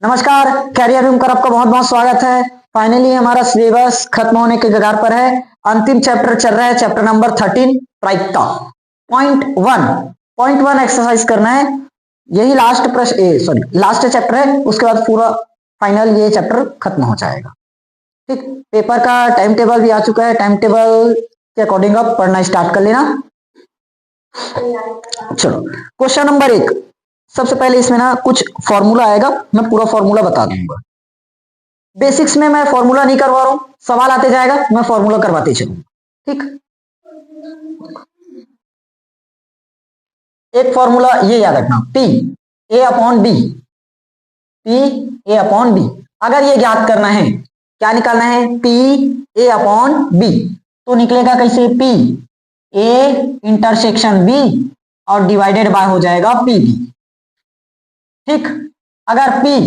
नमस्कार, career room पर आपका बहुत बहुत स्वागत है। फाइनली हमारा सिलेबस खत्म होने के कगार पर है। अंतिम चैप्टर चल रहा है, चैप्टर नंबर 13 प्रायिकता। पॉइंट वन एक्सरसाइज करना है। यही लास्ट प्रश्न लास्ट चैप्टर है, उसके बाद पूरा फाइनल ये चैप्टर खत्म हो जाएगा। ठीक, पेपर का टाइम टेबल भी आ चुका है। टाइम टेबल के अकॉर्डिंग आप पढ़ना स्टार्ट कर लेना। चलो, क्वेश्चन नंबर 1। सबसे पहले इसमें ना कुछ फॉर्मूला आएगा, मैं पूरा फॉर्मूला बता दूंगा। बेसिक्स में मैं फॉर्मूला नहीं करवा रहा हूं, सवाल आते जाएगा, मैं फॉर्मूला करवाते चलूंगा। ठीक, एक फॉर्मूला ये याद रखना, P A upon B. P A upon B, अगर ये ज्ञात करना है, क्या निकालना है, पी ए अपॉन बी, तो निकलेगा कैसे, पी ए इंटरसेक्शन बी और डिवाइडेड बाय हो जाएगा पी बी। ठीक, अगर पी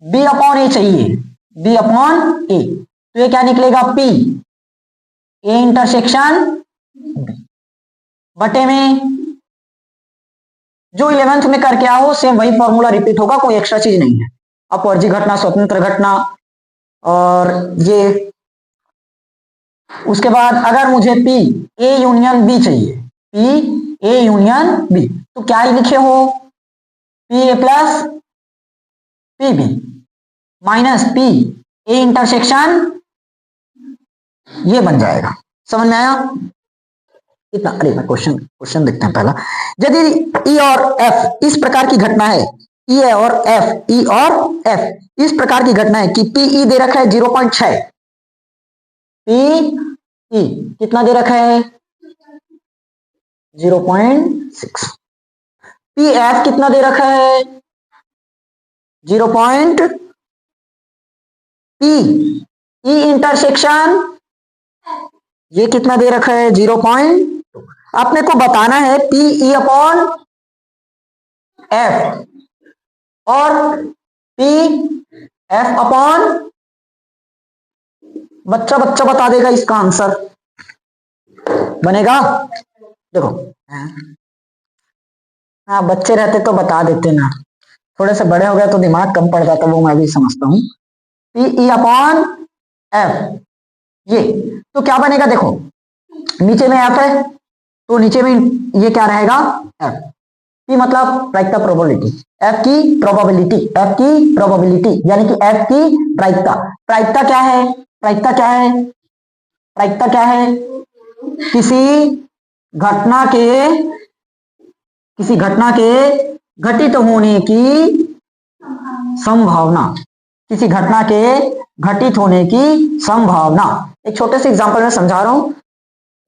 बी अपॉन ए चाहिए, बी अपॉन ए, तो ये क्या निकलेगा, पी ए इंटरसेक्शन बटे में जो 11th में करके आओ, सेम वही फॉर्मूला रिपीट होगा, कोई एक्स्ट्रा चीज नहीं है। अपवर्जी घटना, स्वतंत्र घटना, और ये उसके बाद अगर मुझे पी ए यूनियन बी चाहिए, पी ए यूनियन बी, तो क्या ही लिखे हो, P A plus P B minus P A intersection, ये बन जाएगा। समझ में आया इतना? अरे मैं क्वेश्चन देखते हैं पहला। यदि ई और एफ इस प्रकार की घटना है, ई और एफ इस प्रकार की घटना है कि पी ई दे रखा है 0.6, पी ई कितना दे रखा है 0.6, पी एफ कितना दे रखा है 0. पी ई इंटरसेक्शन ये कितना दे रखा है 0.2। आपने को बताना है पी ई अपॉन एफ और पी एफ अपॉन, बच्चा बता देगा इसका आंसर बनेगा। देखो, हाँ बच्चे रहते तो बता देते ना, थोड़े से बड़े हो गए तो दिमाग कम पड़ जाता, वो मैं भी समझता हूं। पी ई अपॉन एफ, ये तो क्या बनेगा, देखो नीचे में एफ है तो नीचे में ये क्या रहेगा, एफ। पी मतलब प्रायिकता प्रोबेबिलिटी, एफ की प्रोबेबिलिटी यानी कि एफ की प्रायिकता। प्रायिकता क्या है, किसी घटना के घटित होने की संभावना, किसी घटना के घटित होने की संभावना। एक छोटे से एग्जांपल में समझा रहा हूं,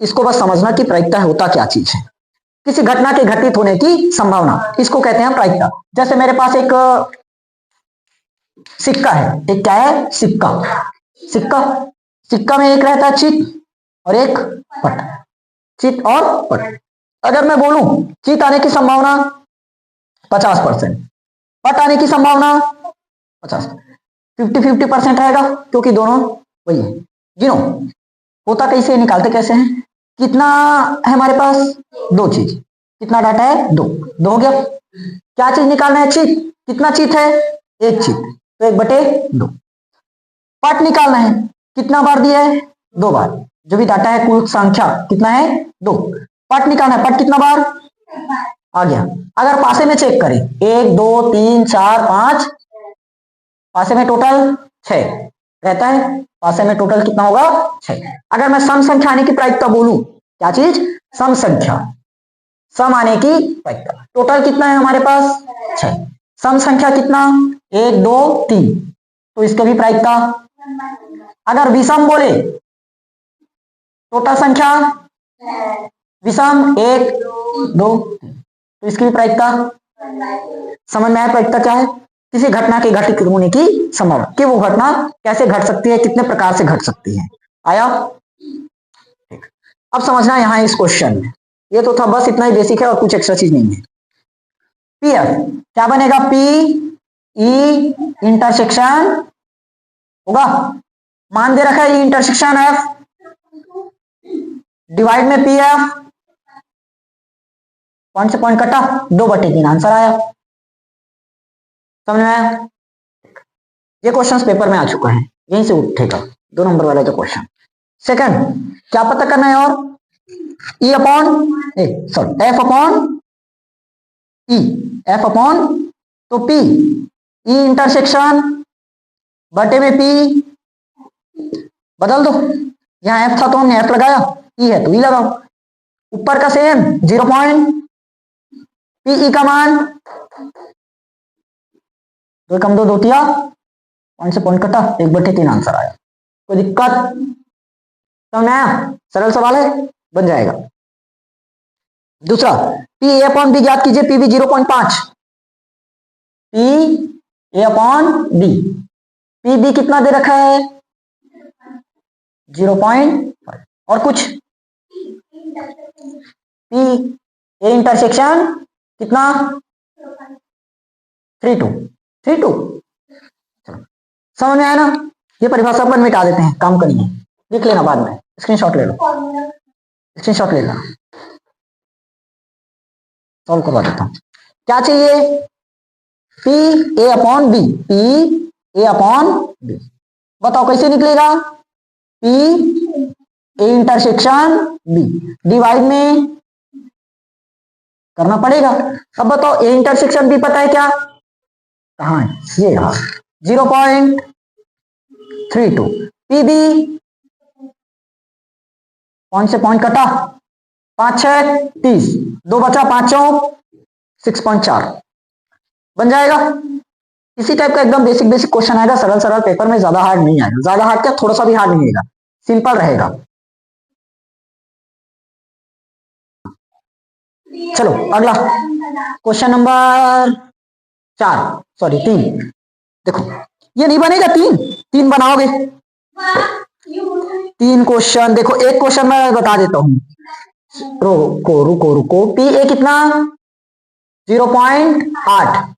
इसको बस समझना कि प्रायिकता होता क्या चीज है। किसी घटना के घटित होने की संभावना, इसको कहते हैं प्रायिकता। जैसे मेरे पास एक सिक्का है, एक क्या है, सिक्का में एक रहता है चित और एक पट, चित और पट। अगर मैं बोलूं चित आने की संभावना 50%, पट आने की संभावना 50% रहेगा, क्योंकि दोनों वही है। गिनो, होता कैसे, निकालते कैसे हैं, कितना है हमारे पास, दो चीज, कितना डाटा है, दो हो गया। क्या चीज निकालना है, चित, कितना चित है, एक चित, तो 1/2। पट निकालना है, कितना बार दिया है, 2 बार, जो भी डाटा है कुल संख्या कितना है, 2। पट निकालना है, पट कितना बार आ गया। अगर पासे में चेक करें, 1 2 3 4 5, पासे में टोटल 6 रहता है, पासे में टोटल कितना होगा 6। अगर मैं सम संख्या आने की प्रायिकता बोलूं, क्या चीज, सम संख्या, सम आने की प्रायिकता, टोटल कितना है हमारे पास 6, सम संख्या कितना 1 2 3, तो इसका भी प्रायिकता। अगर विषम बोले, टोटल संख्या विषम 1 2 3, तो इसकी भी प्रायिकता। समझ में आया प्रायिकता क्या है, किसी घटना के घटित होने की संभावना, कि वो घटना कैसे घट सकती है, कितने प्रकार से घट सकती है। आया, ठीक। अब समझना यहाँ इस क्वेश्चन में, ये तो था बस इतना ही बेसिक है और कुछ एक्स्ट्रा चीज नहीं है। पी एफ क्या बनेगा, पी ई इंटरसेक्शन होगा, मान दे रखा है ई इंटरसेक्शन एफ, डिवाइड में पी एफ, पॉइंट से पॉइंट कटा, 2/3 आंसर आया। समझ में आया? ये क्वेश्चन पेपर में आ चुका है, यहीं से उठेगा 2 नंबर वाला जो क्वेश्चन। सेकंड क्या पता करना है, और E upon sorry F upon E, F upon तो पी ई इंटरसेक्शन बटे में पी बदल दो, यहां एफ था तो हमने एफ लगाया, ई है तो ई लगाओ, ऊपर का सेम 0 पॉइंट पीई का मान 2 कम 2 2 तिया, पॉइंट से पॉइंट कटा, 1/3 आंसर आया। कोई दिक्कत तो नया सरल सवाल है, बन जाएगा। दूसरा पी ए अपॉन बी ज्ञात कीजिए, P B 0.5, P A upon B, P B कितना दे रखा है 0.5, और कुछ पी ए इंटरसेक्शन कितना 3 2 3 2, समझ में आया ना। ये परिभाषा अपन मिटा देते हैं, काम करिए, लिख लेना बाद में, स्क्रीनशॉट ले लो, स्क्रीनशॉट ले लेना, सॉल्व करवा देता हूं। क्या चाहिए P A upon B, P A upon B, बताओ कैसे निकलेगा, P A intersection B divide में करना पड़ेगा। अब बताओ ए इंटरसेक्शन बी पता है क्या, कहां है, ये रहा 0.32, पी बी पॉइंट से पॉइंट कटा, 5 6 30, 2 बचा, 5 4 6.4 बन जाएगा। इसी टाइप का एकदम बेसिक बेसिक क्वेश्चन आएगा, सरल सरल पेपर में, ज्यादा हार्ड नहीं आएगा, ज्यादा हार्ड क्या थोड़ा सा भी हार्ड नहीं आएगा, सिंपल रहेगा। चलो अगला क्वेश्चन नंबर 4 सॉरी 3, देखो ये नहीं बनेगा, 3 बनाओगे, 3 क्वेश्चन देखो, एक क्वेश्चन मैं बता देता हूं, रुको रुको रुको, पी ए कितना 0.8,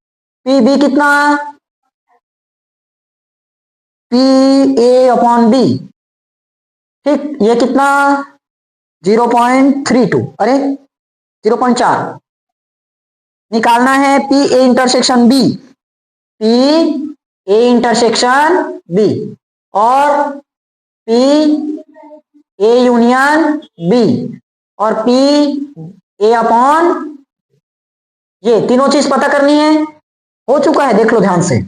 पी बी कितना पी ए अपॉन बी, ठीक, ये कितना 0.32, अरे 0.4 निकालना है, P A intersection B, P A intersection B और पी ए यूनियन बी और पी ए अपॉन, ये तीनों चीज पता करनी है, हो चुका है, देख लो ध्यान से,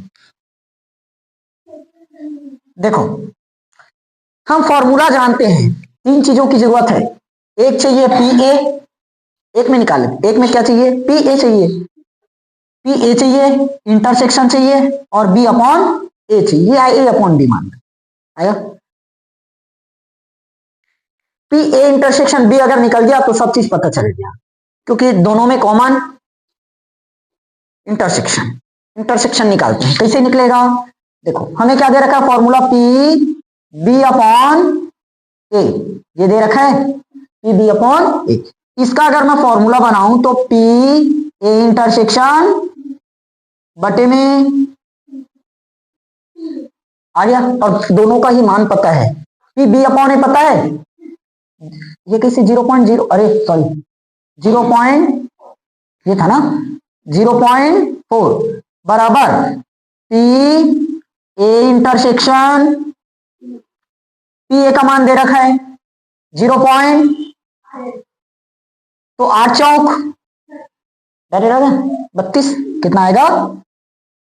देखो हम फॉर्मूला जानते हैं, 3 चीजों की जरूरत है, एक चाहिए पी ए, एक में निकाले, एक में क्या चाहिए पी ए चाहिए, पी ए चाहिए, इंटरसेक्शन चाहिए और बी अपॉन ए चाहिए, ये ए अपॉन बी मान आया, पी ए इंटरसेक्शन बी अगर निकल गया तो सब चीज पता चल गया, क्योंकि दोनों में कॉमन इंटरसेक्शन, इंटरसेक्शन निकालते हैं, कैसे निकलेगा, देखो हमें क्या दे रखा है फॉर्मूला, पी बी अपॉन ए, ये दे रखा है पी बी अपॉन ए, इसका अगर मैं फॉर्मूला बनाऊं तो पी ए इंटरसेक्शन बटे में आ गया, और दोनों का ही मान पता है, पी बी अपॉन ए पता है, ये कैसे 0.0, अरे सॉरी 0. ये था ना 0.4 बराबर P A intersection, P A का मान दे रखा है 0. तो 8 चौक 32, कितना आएगा,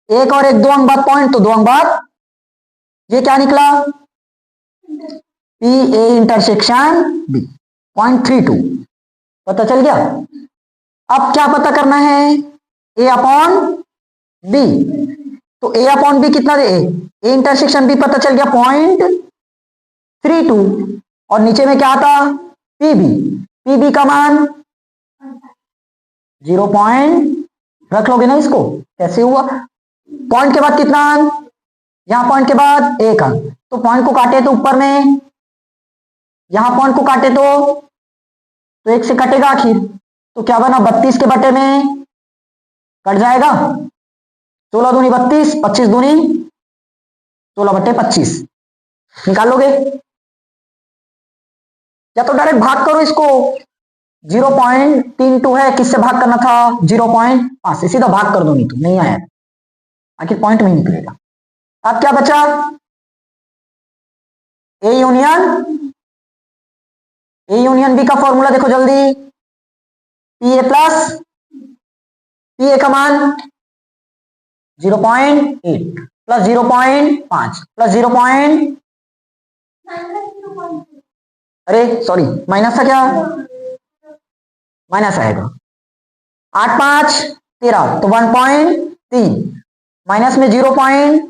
1 और 1 2 अंक बाद पॉइंट, तो 2 अंक बाद, ये क्या निकला पी ए इंटरसेक्शन बी 0.32, पता चल गया। अब क्या पता करना है, ए अपॉन बी, तो ए अपॉन बी कितना दे, ए इंटरसेक्शन बी पता चल गया 0.32, और नीचे में क्या आता पी बी, पी बी का मान 0. रख लोगे ना इसको, कैसे हुआ, पॉइंट के बाद कितना अंक, यहां पॉइंट के बाद 1 अंक, तो पॉइंट को काटे तो ऊपर में, यहां पॉइंट को काटे तो 1 से कटेगा आखिर, तो क्या बना 32 के बटे में कट जाएगा, 16 दूनी 32, 25 दूनी 16/25 निकाल लोगे, या तो डायरेक्ट भाग करो इसको, 0.32 है, किससे भाग करना था 0.5 से, सीधा भाग कर दो, नहीं तो नहीं आया, आखिर पॉइंट में ही निकलेगा। अब क्या बचा? ए यूनियन बी का फॉर्मूला देखो जल्दी। P A plus P A का मान 0.8 प्लस 0.5 प्लस 0. अरे सॉरी, माइनस था क्या? माइनस आएगा। 8 5 13 तो 1.3 माइनस में 0.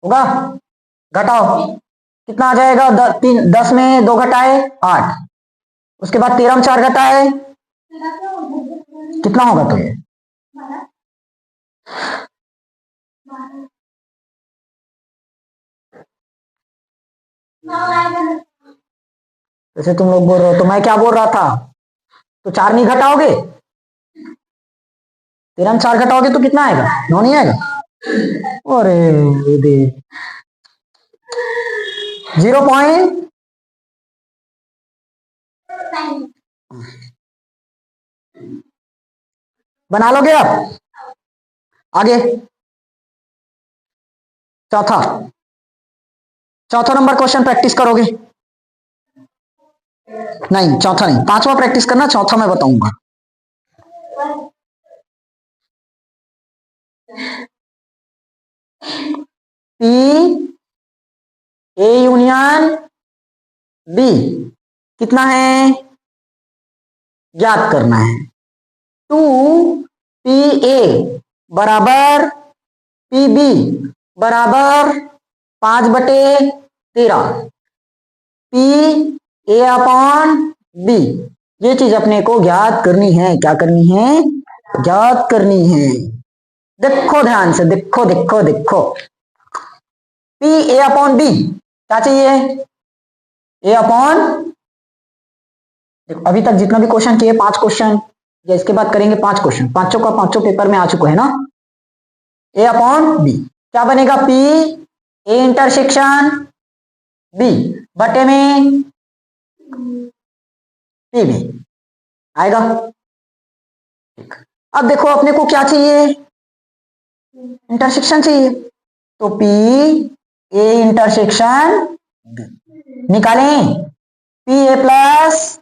होगा, घटाओ कितना आ जाएगा? 10 में 2 घटाए 8, उसके बाद 13 में 4 घटाए कितना होगा? तो ये जैसे तुम लोग बोल रहे हो तो मैं क्या बोल रहा था? तो 4 नहीं घटाओगे, 13 में 4 घटाओगे तो कितना आएगा? 9 नहीं आएगा? अरे 0. बना लोगे आप? आगे चौथा नंबर क्वेश्चन प्रैक्टिस करोगे? नहीं चौथा नहीं, पांचवा प्रैक्टिस करना, चौथा मैं बताऊंगा। पी ए यूनियन बी कितना है ज्ञात करना है। 2 पी ए बराबर पी बी बराबर 5/13 पी ए अपॉन बी। ये चीज अपने को ज्ञात करनी है। क्या करनी है? ज्ञात करनी है। देखो ध्यान से, देखो देखो देखो, पी ए अपॉन बी क्या चाहिए? ए अपॉन, देखो अभी तक जितना भी क्वेश्चन किए 5 क्वेश्चन, या इसके बाद करेंगे 5 क्वेश्चन, पांचों का पांचों पेपर में आ चुका है ना। ए अपॉन बी क्या बनेगा? पी ए इंटरसेक्शन बी बटे में पी बी आएगा। अब देखो अपने को क्या चाहिए? इंटरसेक्शन चाहिए, तो पी ए इंटरसेक्शन बी निकालें। पी ए प्लस,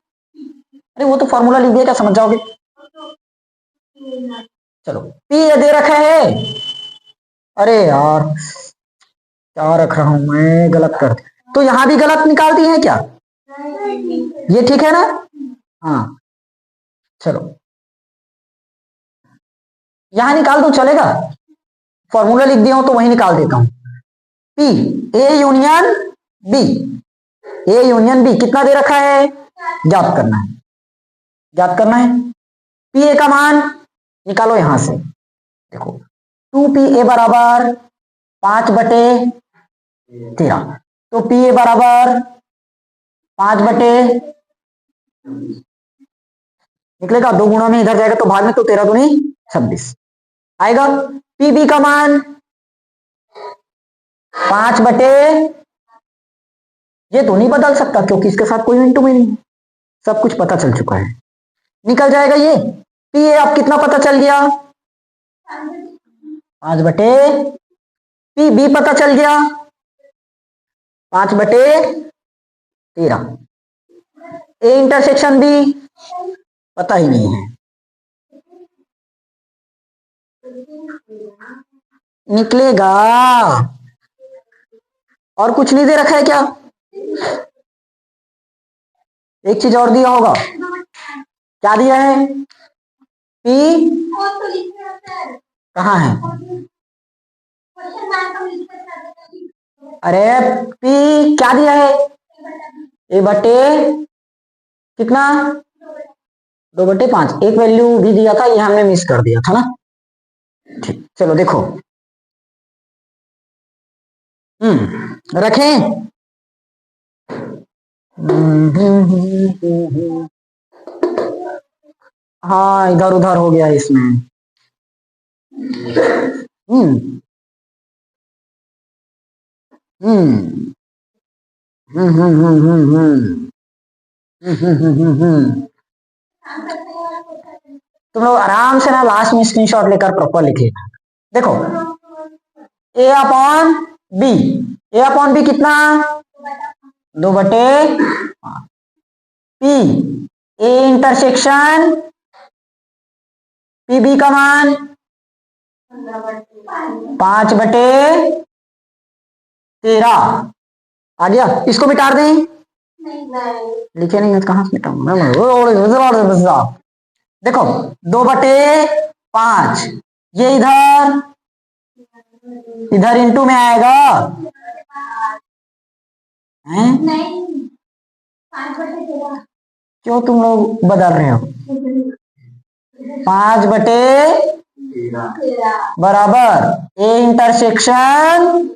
अरे वो तो फॉर्मूला लिख दिया, क्या समझ जाओगे? चलो पी ए दे रखा है, अरे यार क्या रख रहा हूं मैं, गलत कर दिया। तो यहां भी गलत निकाल दी है क्या? ये ठीक है ना? हाँ चलो यहां निकाल दो चलेगा, फॉर्मूला लिख दिया हूं तो वही निकाल देता हूं। P A union B, A union B कितना दे रखा है? ज्ञात करना है, ज्ञात करना है। पी ए का मान निकालो यहां से, देखो 2 पी ए बराबर 5/13, तो पी ए बराबर 5 निकलेगा, 2 गुणा में इधर जाएगा तो भाग में, तो 13 दूनी 26 आएगा। पी बी का मान 5 ये तो नहीं बदल सकता क्योंकि इसके साथ कोई इंटू में नहीं, सब कुछ पता चल चुका है, निकल जाएगा ये। पी ए अब कितना पता चल गया? 5 पी बी पता चल गया 5/13। ए इंटरसेक्शन बी पता ही नहीं है, निकलेगा। और कुछ नहीं दे रखा है क्या? एक चीज और दिया होगा, क्या दिया है? पी कहाँ है? अरे पी क्या दिया है? ए बटे कितना? 2/5। एक वैल्यू भी दिया था, ये हमने मिस कर दिया था ना। ठीक चलो देखो, रखें। हाँ इधर उधर हो गया इसमें। हम्म हम्म हम्म हम्म हम्म हम्म तुम लोग आराम से ना लास्ट में स्क्रीनशॉट लेकर प्रॉपर लिख लेना। देखो A upon B. A upon B कितना? 2/5। P A intersection P B का मान 5/13 आ गया। इसको मिटा दें? लिखे नहीं है तो कहां से मिटाऊंगा? देखो 2/5 ये इधर इंटू में आएगा हैं? क्यों तुम लोग बदल रहे हो? 5/13 बराबर ए इंटरसेक्शन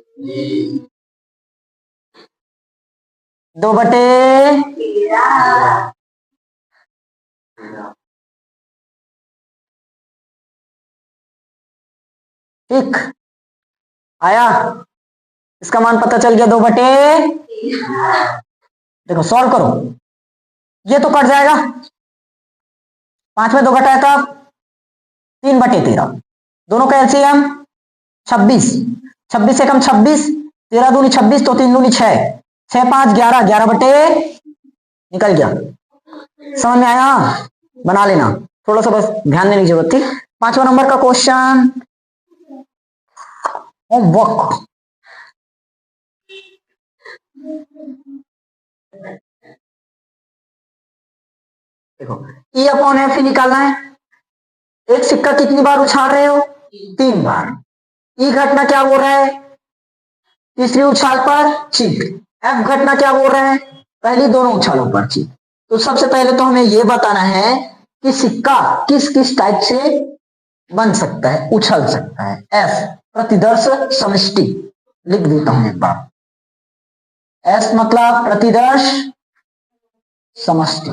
2/13। ठीक आया? इसका मान पता चल गया 2/13। देखो सॉल्व करो, ये तो कट जाएगा, 5 में 2 घटाया तब 3/13। दोनों का एलसीएम 26। 26 से कम 26, 13 दूनी 26 तो 3 दूनी 6, 6 5 11, 11/, निकल गया। समझ में आया? बना लेना, थोड़ा सा बस ध्यान देने की जरूरत थी। 5वां नंबर का क्वेश्चन होमवर्क। देखो E अपॉन एफ ही निकालना है। एक सिक्का कितनी बार उछाल रहे हो? 3 बार। E घटना क्या बोल रहा है? तीसरी उछाल पर चीख। F घटना क्या बोल रहा है? पहली दोनों उछालों पर चीख। तो सबसे पहले तो हमें यह बताना है कि सिक्का किस किस टाइप से बन सकता है, उछल सकता है। F प्रतिदर्श समष्टि, लिख देता हूं एक बार। S मतलब प्रतिदर्श समष्टि।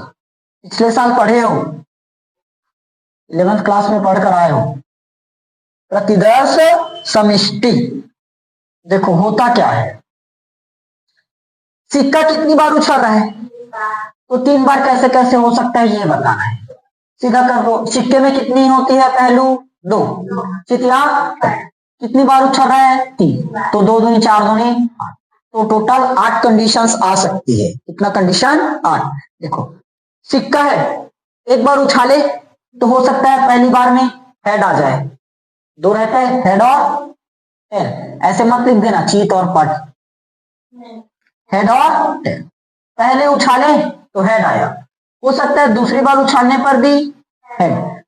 पिछले साल पढ़े हो, 11th क्लास में पढ़कर आए हो। प्रतिदर्श समष्टि देखो होता क्या है, सिक्का कितनी बार उछल रहा है? तो 3 बार कैसे कैसे हो सकता है ये बताना है। सीधा कर दो, सिक्के में कितनी होती है पहलू? 2। चितिया कितनी बार उछल रहा है? 3। तो 2 दूनी 4 दूनी 8, तो टोटल 8 कंडीशंस आ सकती है। कितना कंडीशन? 8। देखो सिक्का है, एक बार उछाले तो हो सकता है पहली बार में हेड आ जाए, 2 रहता है हेड और टेल। ऐसे मत लिख देना चीत और पट, हेड और टेल। पहले उछाले तो हेड आया, हो सकता है दूसरी बार उछालने पर भी हेड,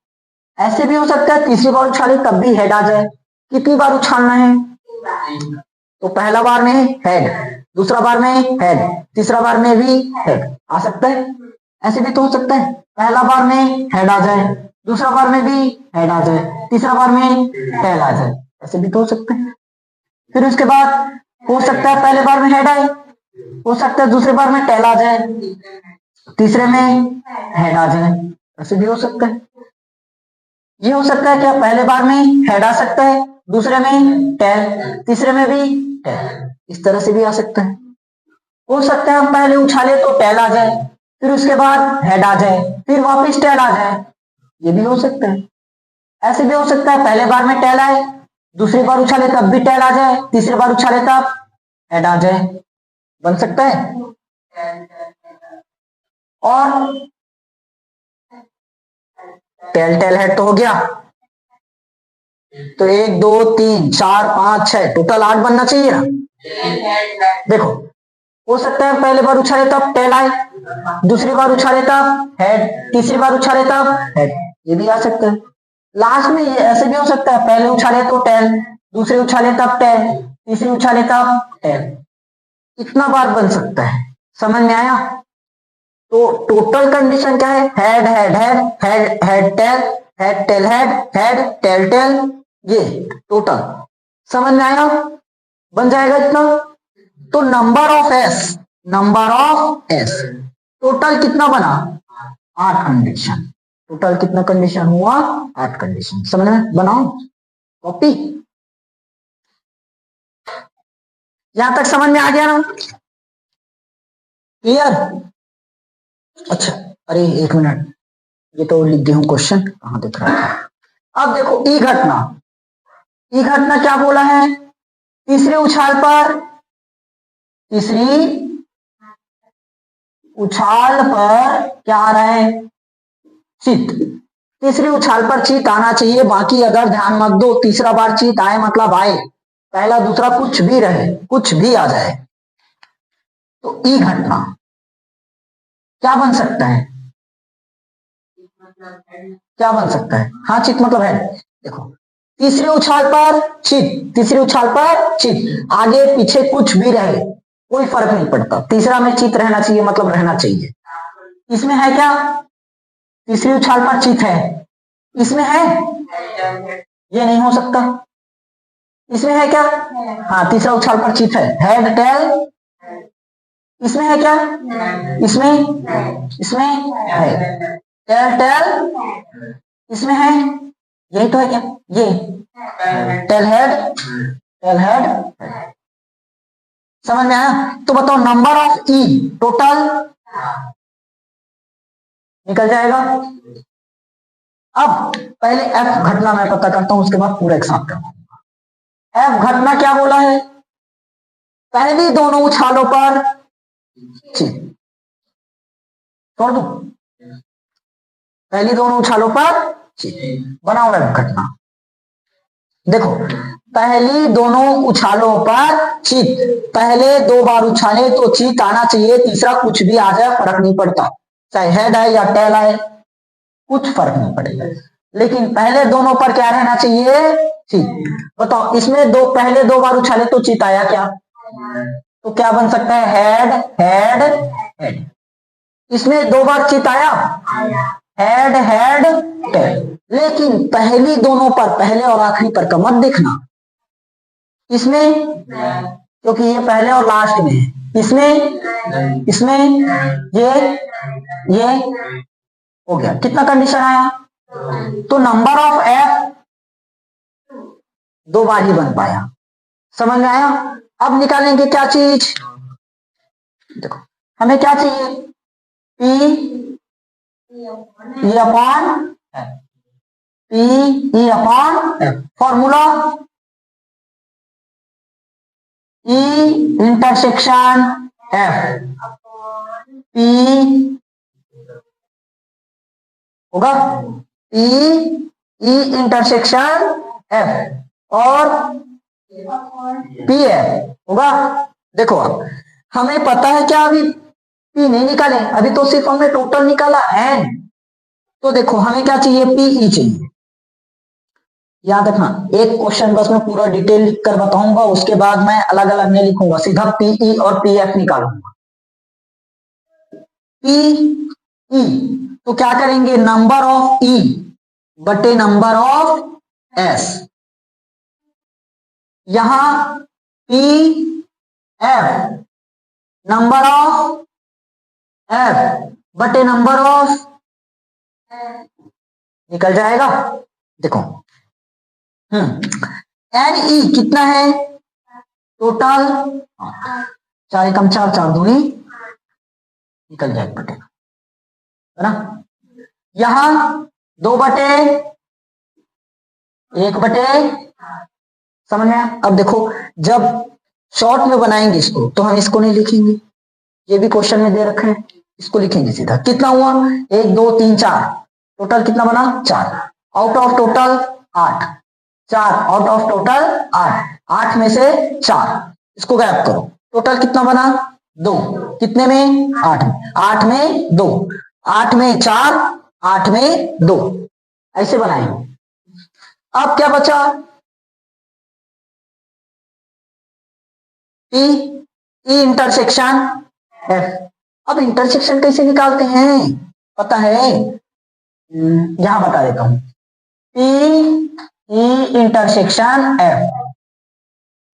ऐसे भी हो सकता है तीसरी बार उछाले तब भी हेड आ जाए। कितनी बार उछालना है? तो पहला बार में हेड, दूसरा बार में हेड, तीसरा बार में भी हेड आ सकता है। ऐसे भी तो हो सकता है पहला बार में हेड आ जाए, दूसरा बार में भी हेड आ जाए, तीसरा बार में टेल आ जाए। ऐसे भी तो हो सकते हैं। फिर उसके बाद हो सकता है पहले बार में हेड आए, हो सकता है दूसरे बार में टेल आ जाए, तीसरे में हेड आ जाए। ऐसे भी हो सकता है। ये हो सकता है क्या पहले बार में हेड आ सकता है, दूसरे में टेल, तीसरे में भी टेल। इस तरह से भी आ सकता है। हो सकता है हम पहले उछाले तो टेल आ जाए, फिर उसके बाद हेड आ जाए, फिर वापस टेल आ जाए। ये भी हो सकता है। ऐसे भी हो सकता है पहले बार में टेल आए, दूसरी बार उछाले तब भी टेल आ जाए, तीसरी बार उछाले तब हेड आ जाए। बन सकता है। और टेल टेल हेड तो हो गया, तो 1 2 3 4 5 6 टोटल 8 बनना चाहिए ना। देखो हो सकता है पहले बार उछाले तब टेल आए, दूसरी बार उछाले तब हेड, तीसरी बार उछाले तब हेड। ये भी आ सकता है। लास्ट में ये ऐसे भी हो सकता है पहले उछाले तो टेल, दूसरे उछाले तब टेल, तीसरी उछाले तब टेल। इतना बार बन सकता है। समझ में आया? तो टोटल कंडीशन क्या है? Head head head head head tail, head tail head, head tail tail, ये टोटल। समझ में आया? बन जाएगा इतना। तो number of S, number of S total कितना बना? 8 कंडीशन। टोटल कितना कंडीशन हुआ? 8 कंडीशन। समझ में? बनाओ कॉपी। यहां तक समझ में आ गया ना? क्लियर? अच्छा अरे 1 मिनट, ये तो लिख दिया हूं क्वेश्चन, कहां दिख रहा था? अब देखो ई घटना, ई घटना क्या बोला है? तीसरे उछाल पर क्या आ रहा है? चित। तीसरी उछाल पर चित आना चाहिए, बाकी अगर ध्यान मत दो, तीसरा बार चित आए मतलब आए, पहला दूसरा कुछ भी रहे, कुछ भी आ जाए तो ई घटना क्या बन सकता है? क्या बन सकता है? हाँ, चित मतलब है। देखो, तीसरे उछाल पर चित, तीसरे उछाल पर चित, आगे पीछे कुछ भी रहे कोई फर्क नहीं पड़ता, तीसरा में चित रहना चाहिए मतलब रहना चाहिए। इसमें है क्या? तीसरी उछाल पर चित है, इसमें है? ये नहीं हो सकता। इसमें है क्या? हाँ, तीसरा उछाल पर चित है, हेड टेल। इसमें है क्या? इसमें है टेल टेल, इसमें है, यही तो है क्या? ये टेल हेड। समझ में आया? तो बताओ नंबर ऑफ ई टोटल निकल जाएगा। अब पहले एफ घटना मैं पता करता हूं, उसके बाद पूरा एक साथ करवाऊंगा। एफ घटना क्या बोला है? पहली दोनों उछालों पर छोड़ दू, पहली दोनों उछालों पर बनाओ एफ घटना। देखो, पहली दोनों उछालों पर चित, पहले दो बार उछाले तो चित आना चाहिए, तीसरा कुछ भी आ जाए फर्क नहीं पड़ता, चाहे हेड आए या टेल आए कुछ फर्क नहीं पड़ेगा, लेकिन पहले दोनों पर क्या रहना चाहिए? चित। बताओ, इसमें पहले दो बार उछाले तो चित आया क्या? तो क्या बन सकता है? हेड। इसमें दो बार चित आया, हेड टेल। लेकिन पहली दोनों पर, पहले और आखिरी पर का मत देखना, इसमें क्योंकि ये पहले और लास्ट में है, इसमें ये हो गया। कितना कंडीशन आया? तो नंबर ऑफ एफ दो बार ही बन पाया। समझ में आया? अब निकालेंगे क्या चीज? देखो, हमें क्या चाहिए? P upon F. Formula E intersection F, P होगा ई इंटरसेक्शन एफ और पी एफ होगा। देखो, अब हमें पता है क्या? अभी पी नहीं निकाले, अभी तो सिर्फ हमने टोटल निकाला एन। तो देखो, हमें क्या चाहिए? पीई चाहिए। याद रखना, एक क्वेश्चन बस मैं पूरा डिटेल लिख कर बताऊंगा, उसके बाद मैं अलग अलग नहीं लिखूंगा, सीधा पीई और पीएफ निकालूंगा। पीई तो क्या करेंगे? नंबर ऑफ ई बटे नंबर ऑफ एस। यहां P F number of F बटे नंबर ऑफ निकल जाएगा। देखो, एन ई कितना है टोटल? 4 एकम 4, 4 दूनी निकल जाए बटे, है ना? यहां 2 बटे 1 बटे, समझ में आया? अब देखो, जब शॉर्ट में बनाएंगे इसको तो हम इसको नहीं लिखेंगे, ये भी क्वेश्चन में दे रखे हैं, इसको लिखेंगे सीधा। कितना हुआ? 1 2 3 4, टोटल कितना बना? 4। Out of total 8, 4 out of total 8, 8 में से 4 इसको गायब करो, टोटल कितना बना? 2। कितने में? 8 में। 8 में 2, 8 में 4, 8 में 2, ऐसे बनाएंगे। अब क्या बचा? E intersection F. अब इंटरसेक्शन कैसे निकालते हैं पता है? यहां बता देता हूं। P intersection F.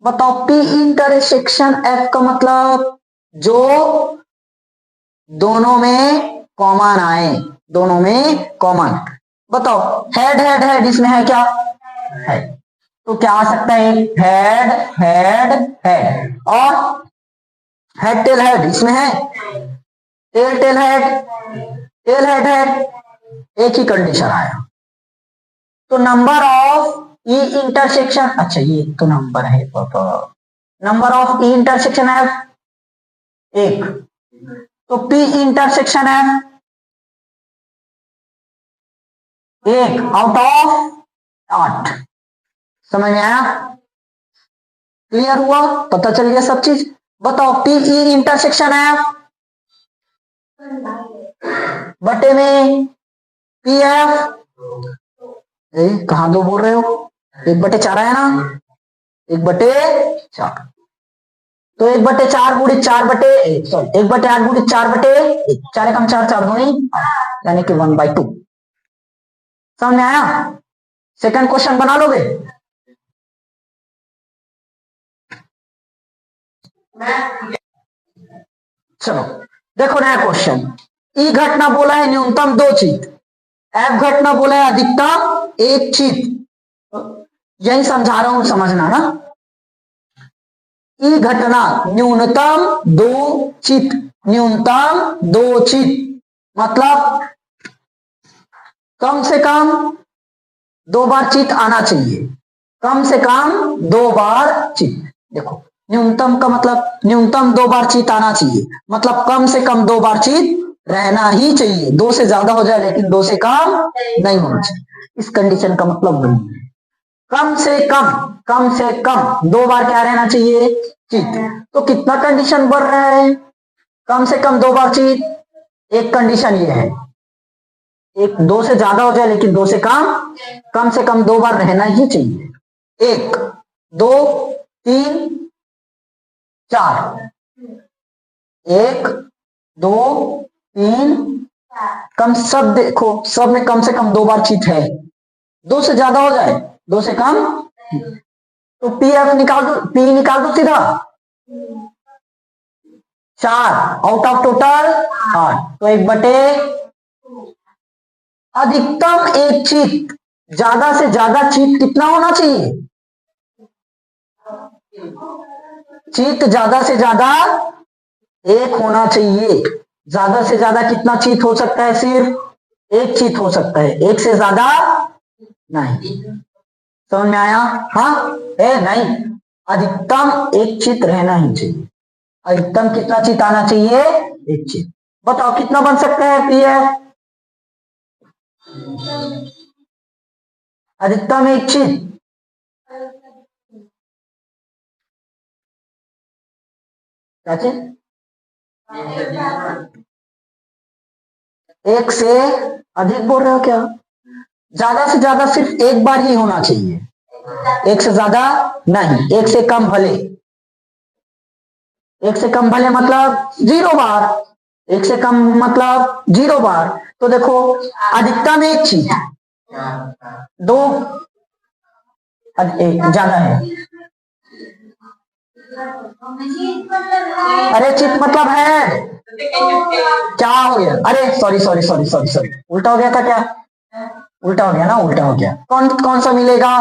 बताओ, पी इंटरसेक्शन एफ का मतलब जो दोनों में कॉमन आए, दोनों में कॉमन। बताओ, हेड इसमें है क्या? है, तो क्या आ सकता है? हेड और हेड टेल हेड इसमें है, टेल हेड, एक ही कंडीशन आया। तो नंबर ऑफ ई इंटरसेक्शन, अच्छा ये तो नंबर है पापा, number of E intersection F एक, तो पी इंटरसेक्शन एफ एक आउट ऑफ 8। समझ में आया? क्लियर हुआ? पता चल गया सब चीज? बताओ पीई इंटरसेक्शन एफ बटे में पी एफ कहां दो बोल रहे हो? 1/4 आया ना? 1/4, तो 1/4 गुणित 4/1, सॉरी 1/8 गुणित 4/1, 4 कम 4 4 दूनी, यानी कि 1/2। समझ में आया? सेकंड क्वेश्चन बना लोगे? चलो देखो नया क्वेश्चन। ई घटना बोला है न्यूनतम 2 चित, एफ घटना बोला है अधिकतम 1 चित। यही समझा रहा हूं, समझना ना। ई घटना न्यूनतम 2 चित, न्यूनतम 2 चित मतलब कम से कम 2 बार चित आना चाहिए, कम से कम 2 बार चित। देखो न्यूनतम का मतलब न्यूनतम 2 बार चित आना चाहिए, मतलब कम से कम 2 बार चित रहना ही चाहिए। 2 से ज्यादा हो जाए लेकिन 2 से कम नहीं होना चाहिए। इस कंडीशन का मतलब वही है, कम से कम 2 बार क्या रहना चाहिए? चित। तो कितना कंडीशन बढ़ रहा है? कम से कम 2 बार चित। एक कंडीशन ये है, एक 2 से ज्यादा हो जाए लेकिन 2 से कम 2 बार रहना ही चाहिए। 1 2 3 4, 1 2 3 कम, सब देखो सब में कम से कम 2 बार चित है। 2 से ज्यादा हो जाए 2 से कम, तो पी एफ निकाल दो, पी निकाल दो सीधा। 4 आउट ऑफ टोटल 8, तो 1/, अधिकतम 1 चित, ज्यादा से ज्यादा चित कितना होना चाहिए? चित ज्यादा से ज्यादा 1 होना चाहिए। ज्यादा से ज्यादा कितना चित हो सकता है? सिर्फ 1 चित हो सकता है, 1 से ज्यादा नहीं। समझ में आया? हाँ नहीं, अधिकतम 1 चित रहना ही चाहिए। अधिकतम कितना चित आना चाहिए? 1 चित। बताओ कितना बन सकता है पी एफ? अधिकतम 1 चित क्या चीज? 1 से अधिक बोल रहे हो क्या? ज्यादा से ज्यादा सिर्फ 1 बार ही होना चाहिए, 1 से ज्यादा नहीं। 1 से कम भले, 1 से कम भले मतलब 0 बार, 1 से कम मतलब 0 बार। तो देखो अधिकतम 1 चित, 2 ज्यादा है। अरे चित मतलब है क्या हो गया? अरे sorry sorry sorry sorry sorry, उल्टा हो गया था क्या? उल्टा हो गया ना, उल्टा हो गया। कौन कौन सा मिलेगा?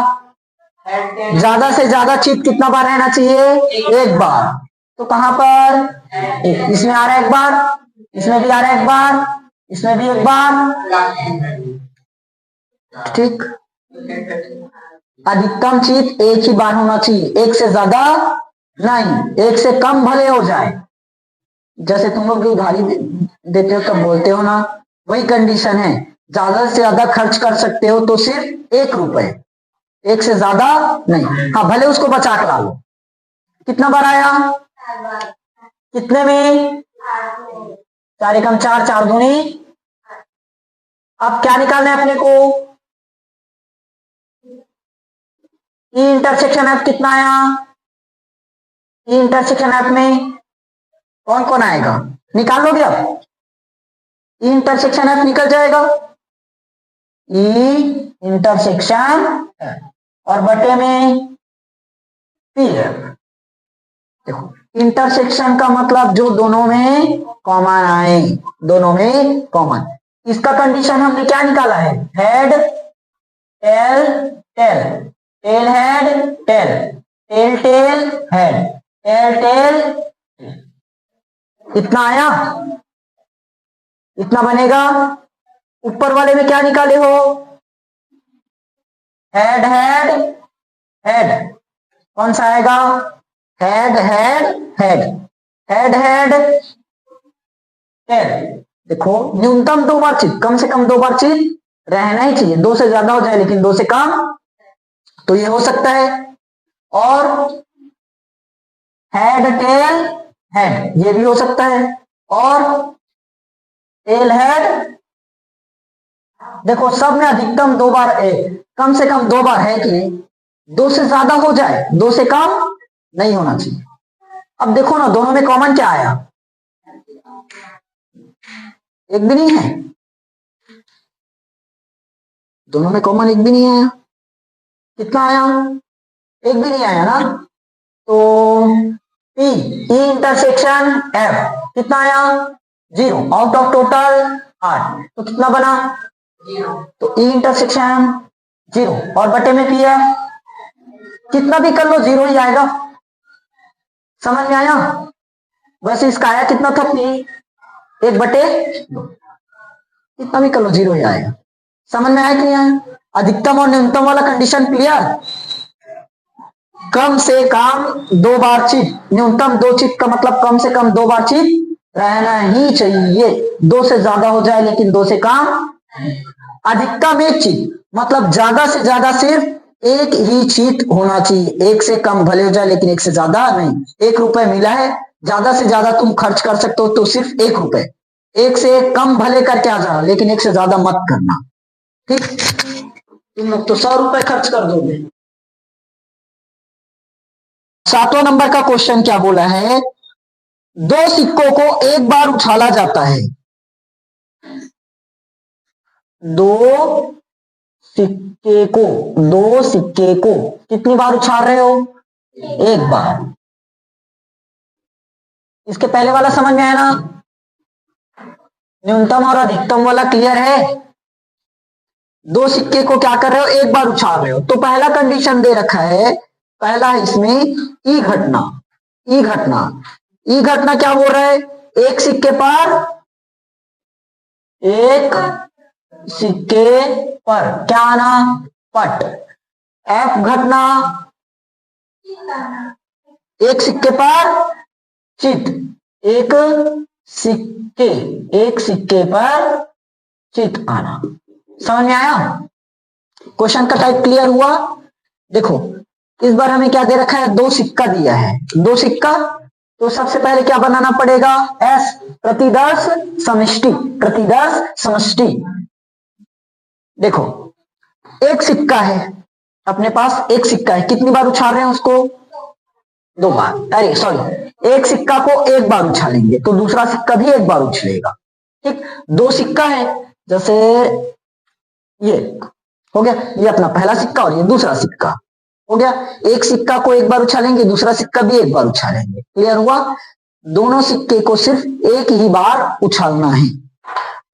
ज्यादा से ज्यादा चित कितना बार रहना चाहिए? 1 बार। तो कहां पर? इसमें आ रहा है 1 बार, इसमें भी आ रहा है 1 बार, इसमें भी 1 बार। ठीक, अधिकतम चित 1 ही बार होना चाहिए, 1 से ज्यादा नहीं। 1 से कम भले हो जाए, जैसे तुम लोग उधारी देते हो तब बोलते हो ना, वही कंडीशन है। ज्यादा से ज्यादा खर्च कर सकते हो तो सिर्फ 1 रुपए, 1 से ज्यादा नहीं। हाँ भले उसको बचा कर ला लो। कितना बार आया? कितने में? 4 कम 4 4 दूनी। अब क्या निकालना है अपने को? ई इंटरसेक्शन एफ कितना आया? ई इंटरसेक्शन एफ में कौन कौन आएगा? निकाल लोगे अब? ई इंटरसेक्शन एफ निकल जाएगा, ई इंटरसेक्शन और बटे में पी एफ। देखो इंटरसेक्शन का मतलब जो दोनों में कॉमन आए, दोनों में कॉमन। इसका कंडीशन हमने क्या निकाला है? Head tail tail, tail head tail, tail tail head, tail tail. इतना आया, इतना बनेगा। ऊपर वाले में क्या निकाले हो? हेड हेड हेड, कौन सा आएगा? Head head head head head head. देखो न्यूनतम 2 बार चित, कम से कम 2 बार चित रहना ही चाहिए। 2 से ज्यादा हो जाए लेकिन 2 से कम, तो ये हो सकता है। और हेड टेल हेड, ये भी हो सकता है। और टेल हेड, देखो सब में अधिकतम 2 बार, कम से कम 2 बार है कि 2 से ज्यादा हो जाए, 2 से कम नहीं होना चाहिए। अब देखो ना दोनों में कॉमन क्या आया, एक भी नहीं है, दोनों में कॉमन एक भी नहीं आया। कितना आया, एक भी नहीं आया ना। तो ई इंटरसेक्शन एफ कितना आया, 0 आउट ऑफ टोटल 8, तो कितना बना 0। तो ई इंटरसेक्शन 0 और बटे में पी है, कितना भी कर लो 0 ही आएगा। समझ में आया। वैसे इसका आया कितना था, पी 1 बटे 2, कितना भी कर लो 0 ही आएगा। समझ में आया कि नहीं आया। अधिकतम और न्यूनतम वाला कंडीशन क्लियर। कम से कम 2 बार चित, न्यूनतम 2 चित का मतलब कम से कम 2 बार चित रहना ही चाहिए। 2 से ज्यादा हो जाए लेकिन 2 से कम। अधिकतम 1 चित मतलब ज्यादा से ज्यादा सिर्फ 1 ही चित होना चाहिए। 1 से कम भले हो जाए लेकिन 1 से ज्यादा नहीं। 1 रुपए मिला है, ज्यादा से ज्यादा तुम खर्च कर सकते हो तो सिर्फ 1 रुपए। 1 से कम भले करके आ जाना लेकिन 1 से ज्यादा मत करना, ठीक। तुम लोग तो 100 रुपए खर्च कर दोगे। 7वां नंबर का क्वेश्चन क्या बोला है, 2 सिक्कों को एक बार उछाला जाता है। 2 सिक्के को कितनी बार उछाल रहे हो, एक बार। इसके पहले वाला समझ में आया ना, न्यूनतम और अधिकतम वाला क्लियर है। 2 सिक्के को क्या कर रहे हो, एक बार उछाल रहे हो। तो पहला कंडीशन दे रखा है, पहला इसमें ई घटना। ई घटना, ई घटना क्या बोल रहा है, एक सिक्के पर क्या आना, पट। एफ घटना, एक सिक्के पर चित, एक सिक्के पर चित आना। समझ में आया। क्वेश्चन का टाइप क्लियर हुआ। देखो इस बार हमें क्या दे रखा है, 2 सिक्का दिया है। 2 सिक्का, तो सबसे पहले क्या बनाना पड़ेगा, एस प्रतिदर्श समष्टि। प्रतिदर्श समष्टि। देखो एक सिक्का है अपने पास, एक सिक्का है, कितनी बार उछाल रहे हैं उसको, 2 बार। अरे सॉरी, एक सिक्का को एक बार उछालेंगे तो दूसरा सिक्का भी एक बार उछलेगा, ठीक। 2 सिक्का है, जैसे ये हो गया, ये अपना पहला सिक्का और ये दूसरा सिक्का हो गया। एक सिक्का को एक बार उछालेंगे, दूसरा सिक्का भी एक बार उछालेंगे। क्लियर हुआ। दोनों सिक्के को सिर्फ एक ही बार उछालना है।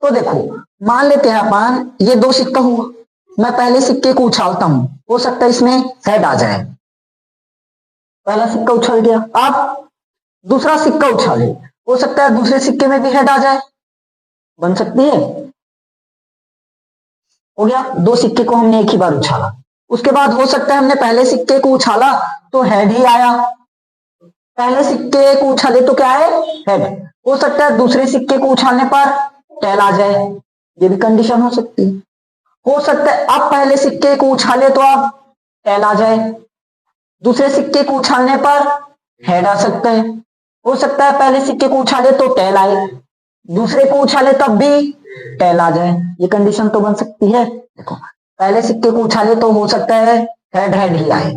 तो देखो मान लेते हैं अपन, ये 2 सिक्का हुआ, मैं पहले सिक्के को उछालता हूं, हो सकता है इसमें हेड आ जाए। पहला सिक्का उछल गया, अब दूसरा सिक्का उछाले, हो सकता है दूसरे सिक्के में भी हेड आ जाए, बन सकती है। हो गया, 2 सिक्के को हमने एक ही बार उछाला। उसके बाद हो सकता है हमने पहले सिक्के को उछाला तो हेड ही आया, पहले सिक्के को उछाले तो क्या है, हेड। हो सकता है दूसरे सिक्के को उछालने पर टेल आ जाए, ये भी कंडीशन हो सकती है। हो सकता है अब पहले सिक्के को उछाले तो अब टेल आ जाए, दूसरे सिक्के को उछालने पर हेड आ सकता है। हो सकता है पहले सिक्के को उछाले तो टेल आए, दूसरे को उछाले तब भी टेल आ जाए, ये कंडीशन तो बन सकती है। देखो पहले सिक्के को उछाले तो हो सकता है हेड हेड ही आए,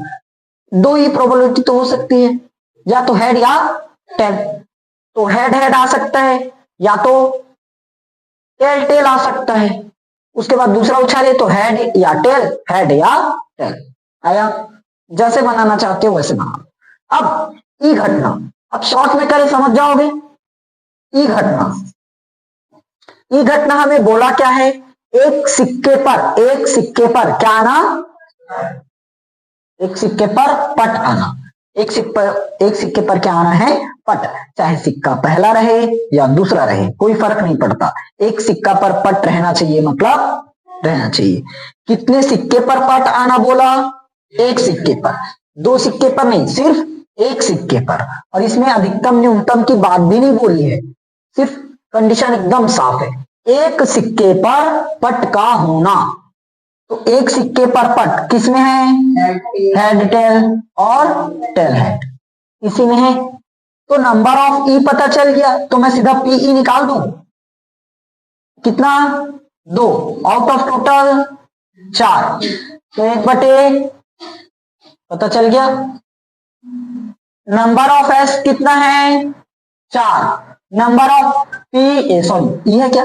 2 ही प्रोबेबिलिटी तो हो सकती है, या तो हेड या टेल। तो हेड हेड आ सकता है, या तो टेल टेल आ सकता है। उसके बाद दूसरा उछाले तो हेड या टेल, हेड या टेल आया। जैसे बनाना चाहते हो वैसे बना। अब ई घटना, अब शॉर्ट में करे समझ जाओगे। ई घटना, ई घटना हमें बोला क्या है, एक सिक्के पर क्या आना, एक सिक्के पर पट आना। एक सिक्के पर क्या आना है, पट। चाहे सिक्का पहला रहे या दूसरा रहे कोई फर्क नहीं पड़ता, एक सिक्का पर पट रहना चाहिए, मतलब रहना चाहिए। कितने सिक्के पर पट आना बोला, एक सिक्के पर, 2 सिक्के पर नहीं, सिर्फ एक सिक्के पर, और इसमें अधिकतम न्यूनतम की बात भी नहीं बोली है, सिर्फ कंडीशन एकदम साफ है, एक सिक्के पर पट का होना। तो एक सिक्के पर पट किसमें है? हेड टेल और टेल हेड, इसी में है। तो नंबर ऑफ ई पता चल गया, तो मैं सीधा पीई निकाल दूं। कितना? 2 आउट ऑफ टोटल 4, तो 1/, पता चल गया। नंबर ऑफ एस कितना है? 4। नंबर ऑफ पी, सॉरी ई है क्या,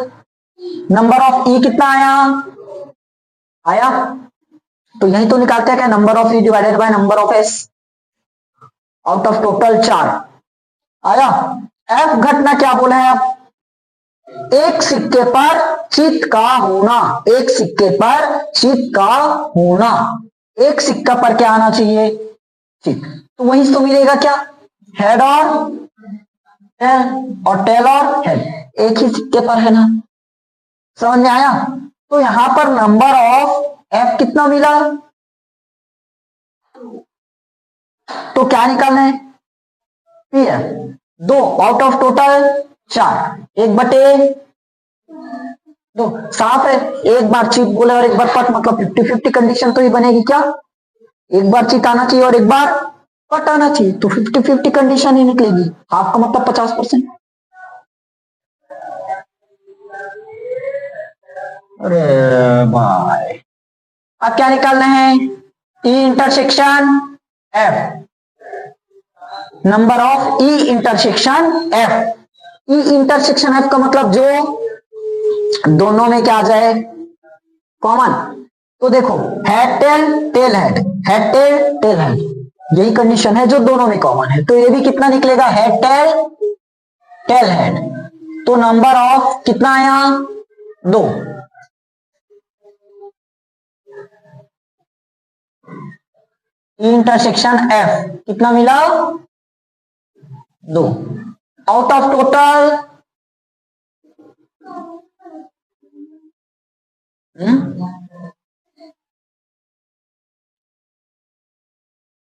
नंबर ऑफ ई कितना आया? तो यही तो निकालते हैं क्या, number of E divided by number of S, out of total 4 आया। एफ घटना क्या बोला है आप? एक सिक्के पर चित का होना, एक सिक्के पर चित का होना, एक सिक्का पर क्या आना चाहिए? चित। तो वही तो मिलेगा क्या? हेड और टेल, और टेल और हेड एक ही सिक्के पर है ना, समझ में आया? तो यहां पर नंबर ऑफ एफ कितना मिला? तो क्या निकालना है? P F 2 out of total 4, 1/2, साफ है। एक बार चित बोले और एक बार पट, मतलब 50-50 कंडीशन तो ही बनेगी क्या? एक बार चित आना चाहिए और एक बार पट आना चाहिए, तो 50-50 कंडीशन ही निकलेगी। हाफ का मतलब 50%। अरे भाई, अब क्या निकालना है? E intersection F, number of E intersection F. E intersection F का मतलब जो दोनों में क्या आ जाए? कॉमन। तो देखो, head tail tail head, head tail tail head, यही कंडीशन है जो दोनों में कॉमन है। तो ये भी कितना निकलेगा? Head tail tail head. तो नंबर ऑफ कितना आया? 2। इंटरसेक्शन एफ कितना मिला? 2 out of total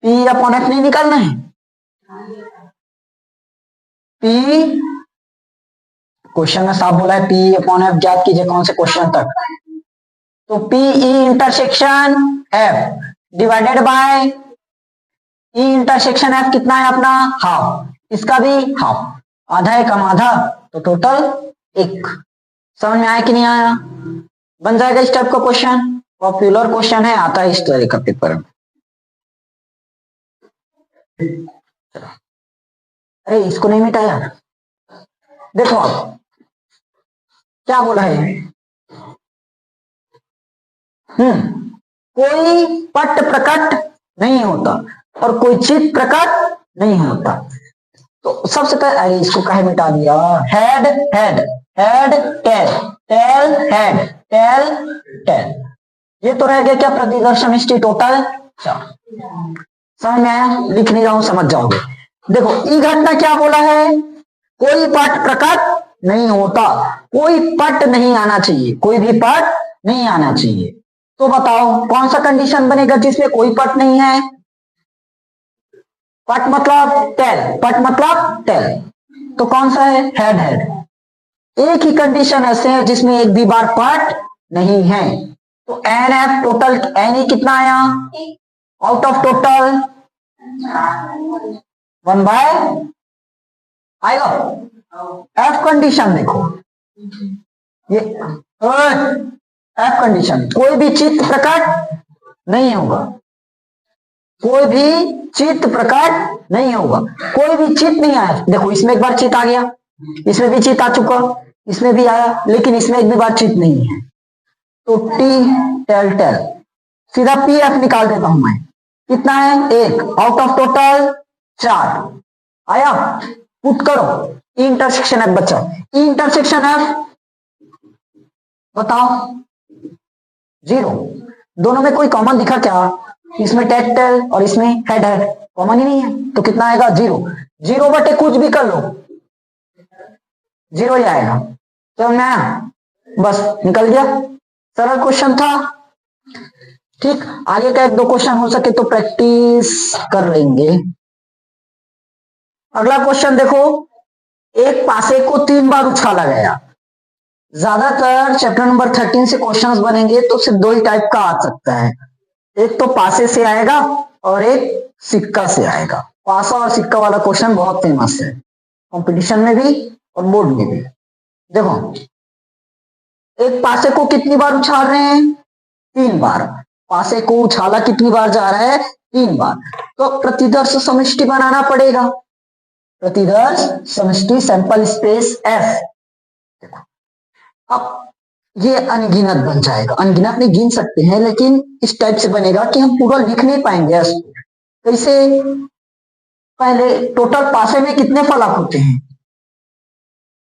P upon F नहीं निकालना है? पी क्वेश्चन में साफ बोला है, पी अपॉन एफ ज्ञात कीजिए कौन से क्वेश्चन तक। तो P E intersection F divided by E intersection F कितना है अपना? हाफ, इसका भी हाफ, आधा है कम आधा, तो टोटल 1। समझ में आया कि नहीं आया? बन जाएगा इस टाइप का क्वेश्चन, पॉपुलर क्वेश्चन है, आता है इस तरह का पेपर में। अरे इसको नहीं मिटाया, देखो अब क्या बोला है। कोई पट प्रकट नहीं होता और कोई चित प्रकट नहीं होता। तो सबसे पहले, अरे इसको काहे मिटा दिया? Head head head tail tail head tail tail, ये तो रह गया क्या? प्रतिदर्शन स्टी टोटल 4। समझ में आया? लिख नहीं रहा हूं, समझ जाओगे। देखो, ई घटना क्या बोला है? कोई पट प्रकट नहीं होता, कोई पट नहीं आना चाहिए, कोई भी पट नहीं आना चाहिए। तो बताओ कौन सा कंडीशन बनेगा जिसमें कोई पट नहीं है? पट मतलब टेल, पट मतलब टेल, तो कौन सा है? Head head. एक ही कंडीशन ऐसे है जिसमें एक भी बार पट नहीं है। तो N F total, N E कितना आया? आउट ऑफ टोटल 1/, आएगा। एफ कंडीशन देखो, ये एफ कंडीशन, कोई भी चित्त प्रकट नहीं होगा, कोई भी चित्त प्रकट नहीं होगा, कोई भी चित्त नहीं आया। देखो इसमें एक बार चित्त आ गया, इसमें भी चित्त आ चुका, इसमें भी आया, लेकिन इसमें एक भी बार चित्त नहीं है। तो टी टेल टेल, सीधा पी एफ निकाल देता हूं मैं। कितना है? 1 आउट ऑफ टोटल 4 आया। पुट करो, इंटरसेक्शन एफ बच्चा, इंटरसेक्शन एफ बताओ 0। दोनों में कोई कॉमन दिखा क्या? इसमें टेल टेल और इसमें हेड हेड, कॉमन ही नहीं है, तो कितना आएगा? 0। 0/, कुछ भी कर लो 0 ही आएगा। तो मैं बस निकल गया, सरल क्वेश्चन था। ठीक, आगे का 1-2 क्वेश्चन हो सके तो प्रैक्टिस कर लेंगे। अगला क्वेश्चन देखो, एक पासे को 3 बार उछाला गया। ज्यादातर चैप्टर नंबर 13 से क्वेश्चंस बनेंगे तो सिर्फ 2 ही टाइप का आ सकता है, एक तो पासे से आएगा और एक सिक्का से आएगा। पासा और सिक्का वाला क्वेश्चन बहुत फेमस है कंपटीशन में भी और बोर्ड में भी। देखो, एक पासे को कितनी बार उछाल रहे हैं? 3 बार। पासे को उछाला कितनी बार जा रहा है? 3 बार। तो प्रतिदर्श समष्टि बनाना पड़ेगा। प्रतिदर्श समष्टि सैंपल स्पेस एफ। देखो, अब ये अनगिनत बन जाएगा। अनगिनत नहीं गिन सकते हैं, लेकिन इस टाइप से बनेगा कि हम पूरा लिख नहीं पाएंगे। कैसे? पहले टोटल पासे में कितने फलक होते हैं?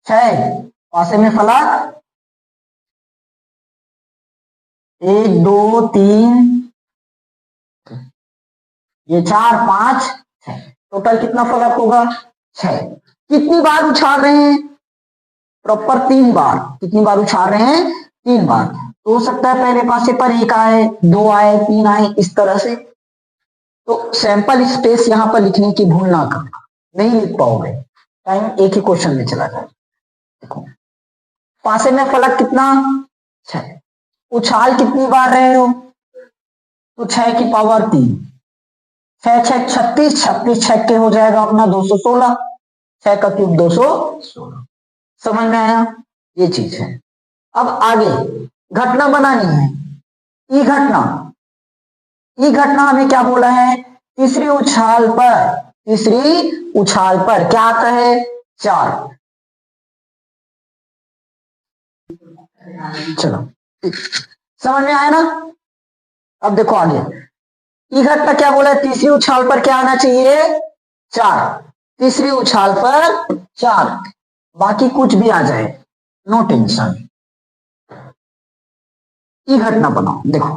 6। पासे में फलक 1 2 3, ये 4 5 6, टोटल कितना फलक होगा? 6। कितनी बार उछाल रहे हैं? प्रॉपर 3 बार। कितनी बार उछाल रहे हैं? 3 बार। तो हो सकता है पहले पासे पर 1 आए, 2 आए, 3 आए, इस तरह से। तो सैंपल स्पेस यहां पर लिखने की भूल ना करना, नहीं लिख पाओगे, टाइम एक ही क्वेश्चन में चला जाए। देखो, पासे में फलक कितना? 6। उछाल कितनी बार रहे हो? तो 6 की पावर 3, 6 6 36, 36 6 के हो जाएगा अपना 216, 6 का क्यूब 216। समझ में आया? ये चीज है। अब आगे घटना बनानी है। ई घटना, ई घटना हमें क्या बोला है? तीसरी उछाल पर, तीसरी उछाल पर क्या आता है? 4। चलो, समझ में आया ना? अब देखो आगे, ई घटना क्या बोला है? तीसरी उछाल पर क्या आना चाहिए? 4। तीसरी उछाल पर 4, बाकी कुछ भी आ जाए नो टेंशन। ई घटना बनाओ। देखो,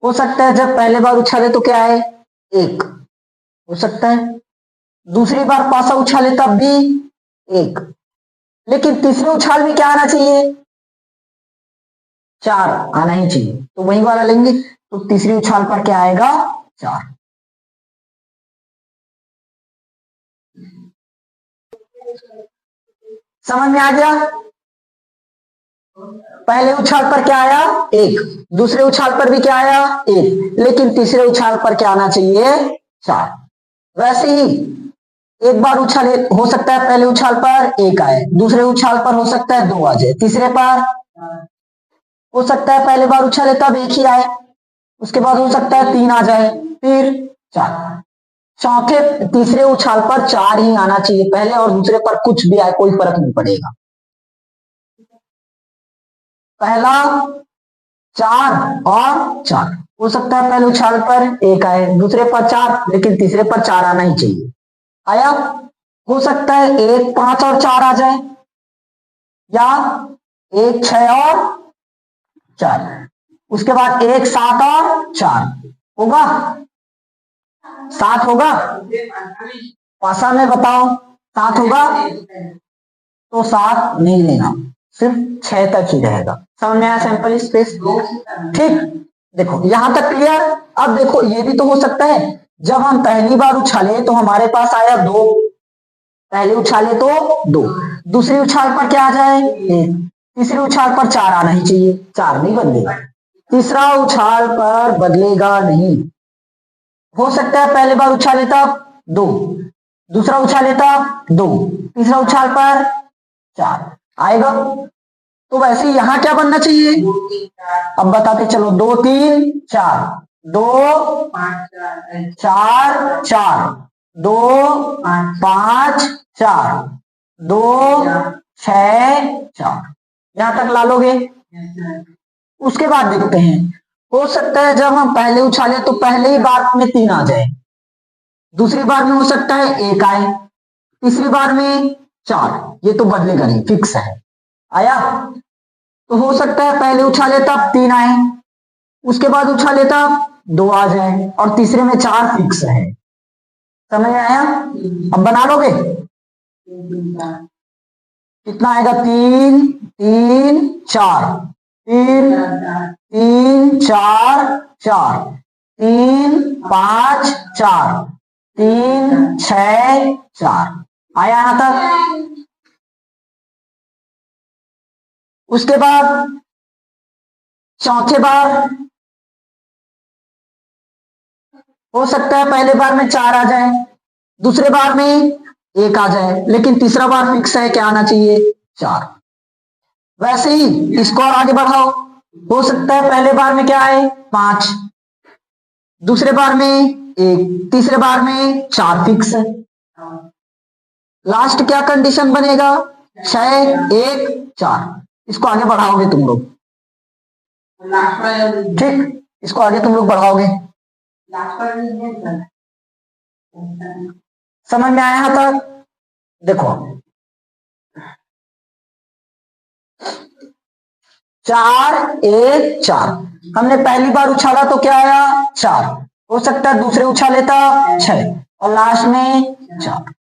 हो सकता है जब पहले बार उछाले तो क्या है? 1 हो सकता है, दूसरी बार पासा उछाले तब भी 1, लेकिन तीसरे उछाल में क्या आना चाहिए? 4 आना ही चाहिए, तो वही वाला लेंगे। तो तीसरी उछाल पर क्या आएगा? 4। समझ में आ गया? पहले उछाल पर क्या आया? 1, दूसरे उछाल पर भी क्या आया? 1, लेकिन तीसरे उछाल पर क्या आना चाहिए? 4। वैसे ही एक बार उछाले, हो सकता है पहले उछाल पर 1 आए, दूसरे उछाल पर हो सकता है 2 आ जाए, तीसरे पर हो सकता है पहले बार उछाले तब 1 ही आए, उसके बाद हो सकता है 3 आ जाए, फिर 4। चौथे तीसरे उछाल पर 4 ही आना चाहिए, पहले और दूसरे पर कुछ भी आए कोई फर्क नहीं पड़ेगा। पहला 4 और 4, हो सकता है पहले उछाल पर 1 आए, दूसरे पर 4, लेकिन तीसरे पर 4 आना ही चाहिए। आया? हो सकता है 1 5 और 4 आ जाए, या 1 6 और 4, उसके बाद 1 7 और 4 होगा। 7 होगा? पासा में बताओ 7 होगा? तो 7 नहीं लेना, सिर्फ 6 तक ही रहेगा। समझ में आया सैंपल स्पेस? ठीक, देखो यहां तक क्लियर। अब देखो, ये भी तो हो सकता है जब हम पहली बार उछाले तो हमारे पास आया 2, पहले उछाले तो 2, दूसरी उछाल पर क्या आ जाए? 1, तीसरी उछाल पर 4 आना ही चाहिए, 4 नहीं बदलेगा, तीसरा उछाल पर बदलेगा नहीं। हो सकता है पहले बार उछाले तब 2, दूसरा उछाले तब 2, तीसरा उछाल पर 4 आएगा। तो वैसे यहां क्या बनना चाहिए? अब बताते चलो, 2 3 4, 2 4 4, 2 5 4, 2 6 4, यहां तक ला लोगे? उसके बाद देखते हैं, हो सकता है जब हम पहले उछाले तो पहले ही बार में 3 आ जाए, दूसरी बार में हो सकता है 1 आए, तीसरी बार में 4, ये तो बदलेगा नहीं, फिक्स है। आया? तो हो सकता है पहले उछाले तब 3 आए, उसके बाद उछाले तब 2 आ जाए, और तीसरे में 4 फिक्स है। समझ में आया? अब बना लोगे? कितना आएगा? 3 3 4, 3 3 4 4, 3 5 4, 3 6 4 आया यहां तक। उसके बाद चौथे बार हो सकता है पहले बार में 4 आ जाए, दूसरे बार में 1 आ जाए, लेकिन तीसरा बार फिक्स है क्या आना चाहिए 4। वैसे ही इसको और आगे बढ़ाओ, हो सकता है पहले बार में क्या है 5, दूसरे बार में 1, तीसरे बार में 4 फिक्स है। लास्ट क्या कंडीशन बनेगा 6 1 4। इसको आगे बढ़ाओगे तुम लोग, ठीक, इसको आगे तुम लोग बढ़ाओगे। समझ में आया यहां तक? देखो 4 1 4 हमने पहली बार उछाला तो क्या आया 4, हो सकता है दूसरे उछाले था 6 और लास्ट में 4।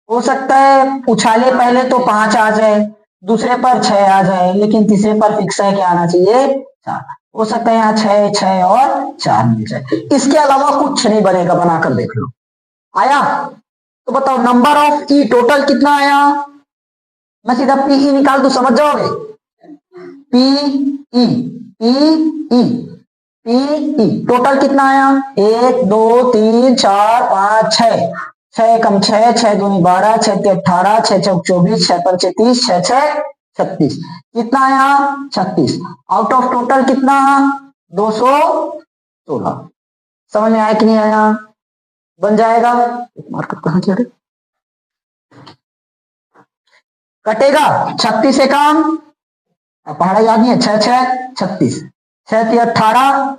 हो सकता है उछाले पहले तो 5 आ जाए, दूसरे पर 6 आ जाए, लेकिन तीसरे पर फिक्स है क्या आना चाहिए 4। हो सकता है यहाँ 6 6 और 4 मिल जाए, इसके अलावा कुछ नहीं बनेगा, बनाकर देख लो। आया तो बताओ नंबर ऑफ ई टोटल कितना आया। मैं सीधा पी ई निकाल दूं, समझ जाओगे। P E P E P E total कितना आया 1 2 3 4 5 6, 6 कम 6 6 दूनी 12, 6 3 18, 6 चौक 24, 6 पंचे 30, 6 6 36, कितना आया 36। आउट ऑफ टोटल कितना 216। समझ में आया कि नहीं आया? बन जाएगा। मार्कर कहां किया रे? कटेगा 36 से काम, पहाड़ा याद नहीं है, 6 6 36, 6 3 18,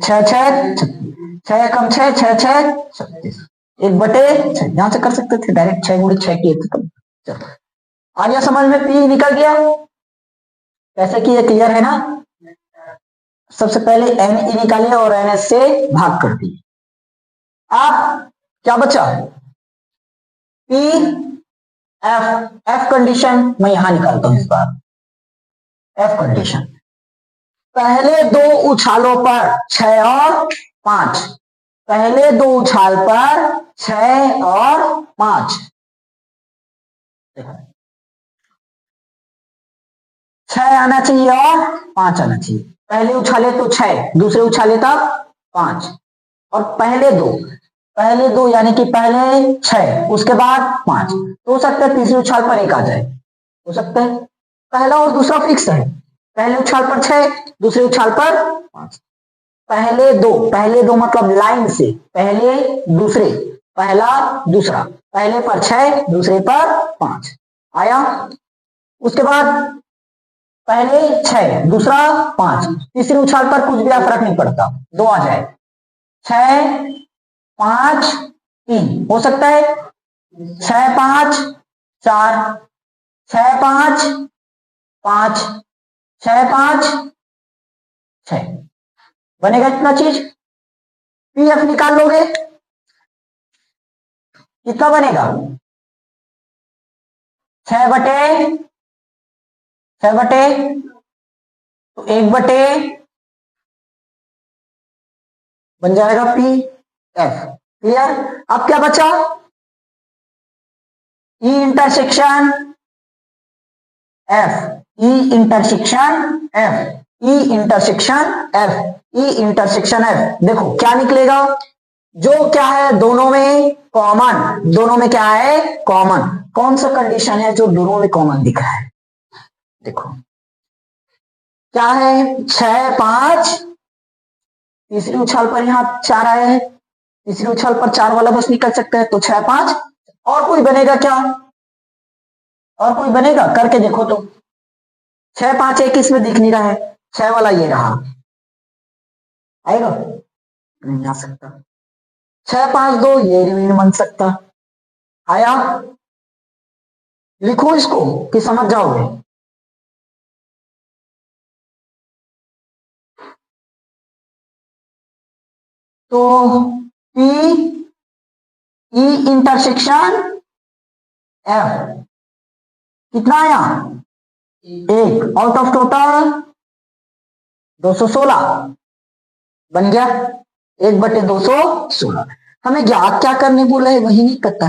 6 6 36, 6 कम 6 6 6 36, 1/6। यहां से कर सकते थे डायरेक्ट, 6 गुणे 6 किए थे तब। चलो आ गया समझ में, पी निकल गया। कैसे किए क्लियर है ना? सबसे पहले एन ई निकाले और एन एस से भाग कर दिए। अब क्या बचा पी एफ, एफ कंडीशन मैं यहां निकालता हूं इस बार। एफ कंडीशन पहले दो उछालों पर 6 और 5, पहले दो उछाल पर 6 और 5, 6 आना चाहिए और 5 आना चाहिए। पहले उछाले तो 6, दूसरे उछाले तब 5, और पहले दो यानी कि पहले 6 उसके बाद 5, तो हो सकता है तीसरे उछाल पर 1 आ जाए, हो सकता है। पहला और दूसरा फिक्स है, पहले उछाल पर 6, दूसरे उछाल पर 5। पहले दो मतलब लाइन से पहले दूसरे, पहला दूसरा, पहले पर 6 दूसरे पर 5 आया। उसके बाद पहले 6 दूसरा 5, तीसरे उछाल पर कुछ भी फर्क नहीं पड़ता, 2 आ जाए, 6 5 3 हो सकता है, 6 5 4, 6 5 5, 6 5 6 बनेगा इतना चीज। पीएफ निकाल लोगे कितना बनेगा 6/6 तो 1/, बन जाएगा पी एफ। क्लियर? अब क्या बचा E intersection F, E intersection F, E intersection F, E intersection F. देखो क्या निकलेगा, जो क्या है दोनों में कॉमन, दोनों में क्या है कॉमन, कौन सा कंडीशन है जो दोनों में कॉमन दिख रहा है। देखो क्या है 6 5, तीसरी उछाल पर यहां 4 आया है, तीसरी उछाल पर 4 वाला बस निकल सकता है, तो 6 5। और कोई बनेगा क्या, और कोई बनेगा करके देखो तो। 6 5 एक इसमें दिख नहीं रहा है, 6 वाला ये रहा, आएगा नहीं आ सकता। 6 5 2 ये नहीं बन सकता। आया? लिखो इसको कि समझ जाओगे। तो पी ई इंटरसेक्शन एफ कितना आया 1, आउट ऑफ टोटल 216 बन गया, 1/216। हमें ज्ञात क्या करने बोला है वही नहीं पता।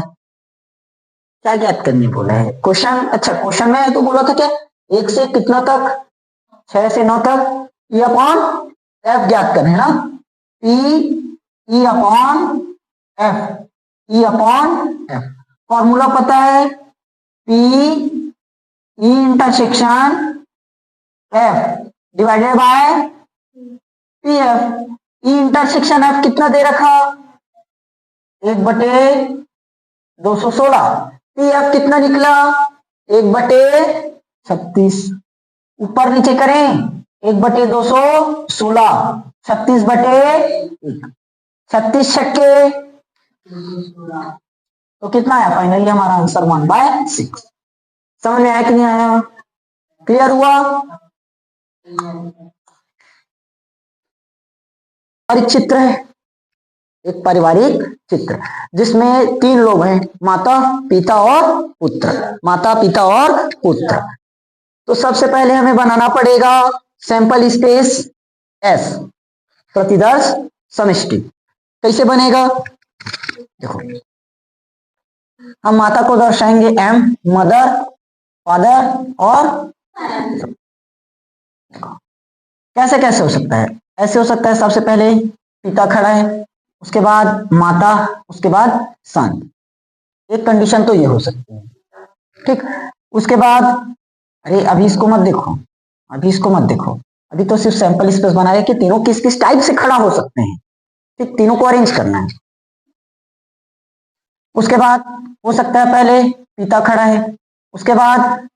क्या ज्ञात करने बोला है क्वेश्चन? अच्छा क्वेश्चन में तो बोला था क्या, 1 से कितना तक, 6 से 9 तक ई अपॉन एफ ज्ञात करना है ना। ई अपॉन एफ, ई अपॉन एफ। फॉर्मूला पता है, P E intersection F divided by P F. E intersection F कितना दे रखा, 1/216। पी एफ कितना निकला, 1/36। ऊपर नीचे करें, 1/216, 36/1, 36 छक्के, तो कितना आया फाइनली हमारा आंसर 1/6। समझ में आया कि नहीं आया? क्लियर हुआ? पारिवारिक चित्र है, एक पारिवारिक चित्र जिसमें 3 लोग हैं, माता पिता और पुत्र, माता पिता और पुत्र। तो सबसे पहले हमें बनाना पड़ेगा सैंपल स्पेस एस, प्रतिदर्श समष्टि। कैसे बनेगा देखो, हम माता को दर्शाएंगे एम, मदर, फादर और कैसे कैसे हो सकता है, ऐसे हो सकता है सबसे पहले पिता खड़ा है, उसके बाद माता, उसके बाद सन। एक कंडीशन तो ये हो सकती है, ठीक। उसके बाद अरे अभी इसको मत देखो, अभी इसको मत देखो, अभी तो सिर्फ सैंपल स्पेस बना रहे कि तीनों किस किस टाइप से खड़ा हो सकते हैं, ठीक। तीनों को अरेंज करना है। उसके बाद हो सकता है पहले पिता खड़ा है, उसके बाद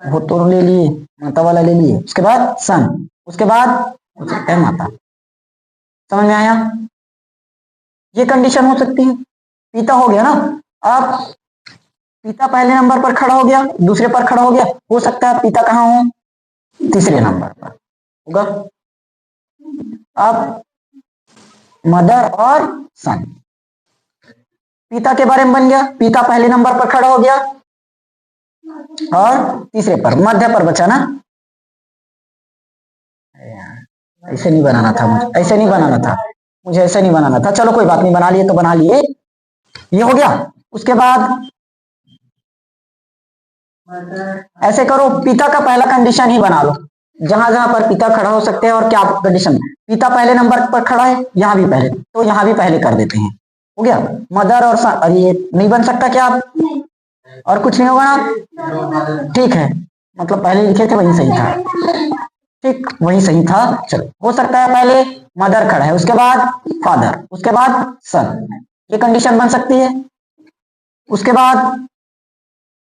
वो तो ले लिए, माता वाला ले लिए, उसके बाद सन, उसके बाद हो सकता है माता। समझ में आया? ये कंडीशन हो सकती है। पिता हो गया ना, अब पिता पहले नंबर पर खड़ा हो गया, दूसरे पर खड़ा हो गया, हो सकता है पिता कहाँ हो, तीसरे नंबर पर होगा। अब मदर और सन, पिता के बारे में बन गया, पिता पहले नंबर पर खड़ा हो गया और तीसरे पर, मध्य पर बचा ना। ऐसे नहीं बनाना था मुझे, ऐसे नहीं बनाना था मुझे, ऐसे नहीं बनाना था। चलो कोई बात नहीं, बना लिए तो बना लिए, ये हो गया। उसके बाद ऐसे करो, पिता का पहला कंडीशन ही बना लो, जहां जहां पर पिता खड़ा हो सकते हैं। और क्या कंडीशन, पिता पहले नंबर पर खड़ा है, यहां भी पहले, तो यहां भी पहले कर देते हैं, हो गया। मदर और सन, अरे ये नहीं बन सकता क्या आप, और कुछ नहीं होगा ना, ठीक है, मतलब पहले लिखे थे वही सही था, ठीक, वही सही था। चलो, हो सकता है पहले मदर खड़ा है, उसके बाद फादर, उसके बाद सन, ये कंडीशन बन सकती है। उसके बाद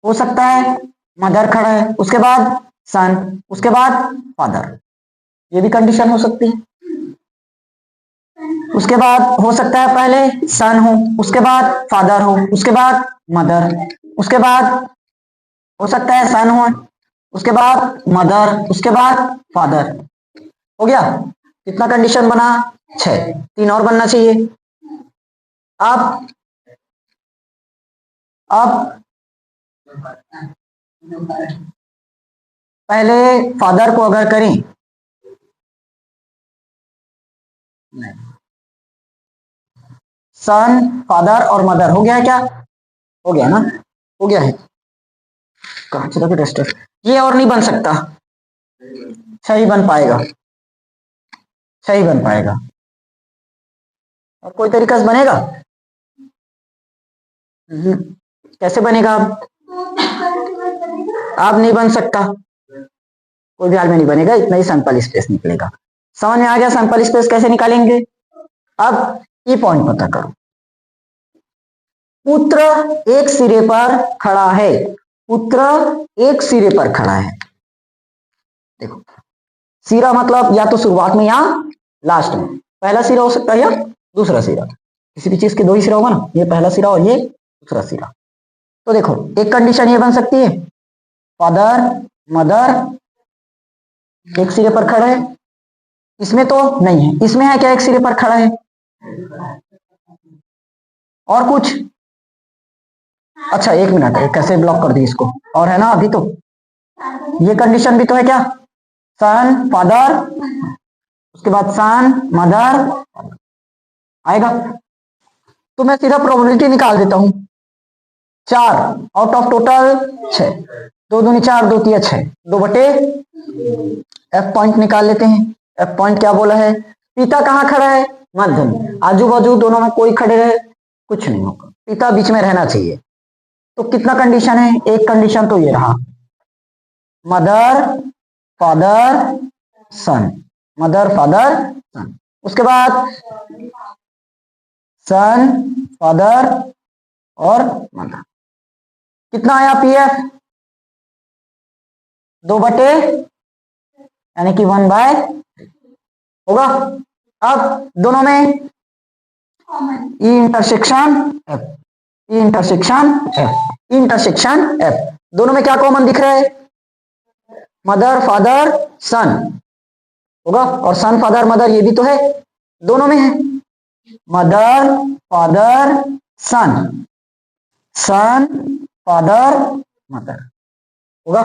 हो सकता है मदर खड़ा है, उसके बाद सन, उसके बाद फादर, ये भी कंडीशन हो सकती है। उसके बाद हो सकता है पहले सन हो, उसके बाद फादर हो, उसके बाद मदर, उसके बाद हो सकता है सन हो, उसके बाद मदर, उसके बाद फादर, हो गया। कितना कंडीशन बना, 6, 3 और बनना चाहिए। अब पहले फादर को अगर करें, सन, फादर और मदर, हो गया है क्या, हो गया ना, हो गया है। कहां चला गया डस्टर, ये और नहीं बन सकता, सही बन पाएगा, सही बन पाएगा। और कोई तरीका से बनेगा, कैसे बनेगा, अब नहीं बन सकता, कोई भी हाल में नहीं बनेगा, इतना ही सैंपल स्पेस निकलेगा। समझ में आ गया सैंपल स्पेस कैसे निकालेंगे? अब ये पॉइंट पता करो, पुत्र एक सिरे पर खड़ा है, पुत्र एक सिरे पर खड़ा है। देखो, सिरा मतलब या तो शुरुआत में या लास्ट में, पहला सिरा हो सकता है या दूसरा सिरा, किसी भी चीज के 2 ही सिरा होगा ना, ये पहला सिरा और ये दूसरा सिरा। तो देखो, एक कंडीशन ये बन सकती है, फादर मदर एक सिरे पर खड़ा है, इसमें तो नहीं है, इसमें है क्या, एक सिरे पर खड़ा है, और कुछ, अच्छा 1 मिनट, कैसे ब्लॉक कर दी इसको, और है ना अभी तो, ये कंडीशन भी तो है क्या, सन फादर, उसके बाद सन मदर, आएगा। तो मैं सीधा प्रोबेबिलिटी निकाल देता हूं। 4 आउट ऑफ टोटल 6, 2 दूनी 4, 2 तिया 6, 2/। एफ पॉइंट निकाल लेते हैं। एफ पॉइंट क्या बोला है? पिता कहाँ खड़ा है? मध्य में। आजू बाजू दोनों में कोई खड़े रहे कुछ नहीं होगा, पिता बीच में रहना चाहिए। तो कितना कंडीशन है? एक कंडीशन तो ये रहा, मदर फादर सन, मदर फादर सन। उसके बाद सन फादर और मदर। कितना आया पीएफ? 2/, यानी कि 1/, होगा। अब दोनों में E intersection F, E intersection F, E intersection F, दोनों में क्या कॉमन दिख रहा है? मदर फादर सन होगा, और सन फादर मदर ये भी तो है, दोनों में है। मदर फादर सन, सन फादर मदर होगा।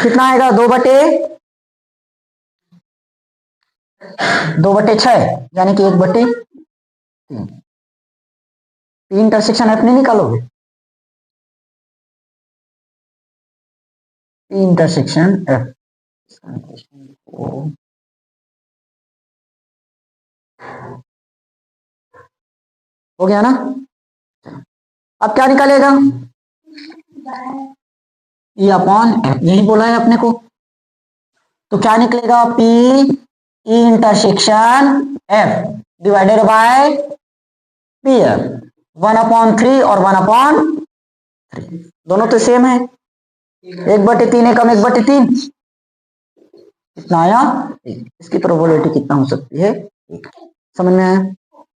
कितना आएगा? 2/6, यानी कि 1/3। इंटरसेक्शन एफ नहीं निकालोगे? इंटरसेक्शन एफ हो गया ना? अब क्या निकालेगा? ई अपॉन एफ, यही बोला है अपने को। तो क्या निकलेगा? P E intersection F divided by P F, 1/3 और 1/3, दोनों तो सेम है। 1/3 कम 1/3 कितना आया? इसकी प्रोबेबिलिटी कितना हो सकती है? समझ में आया?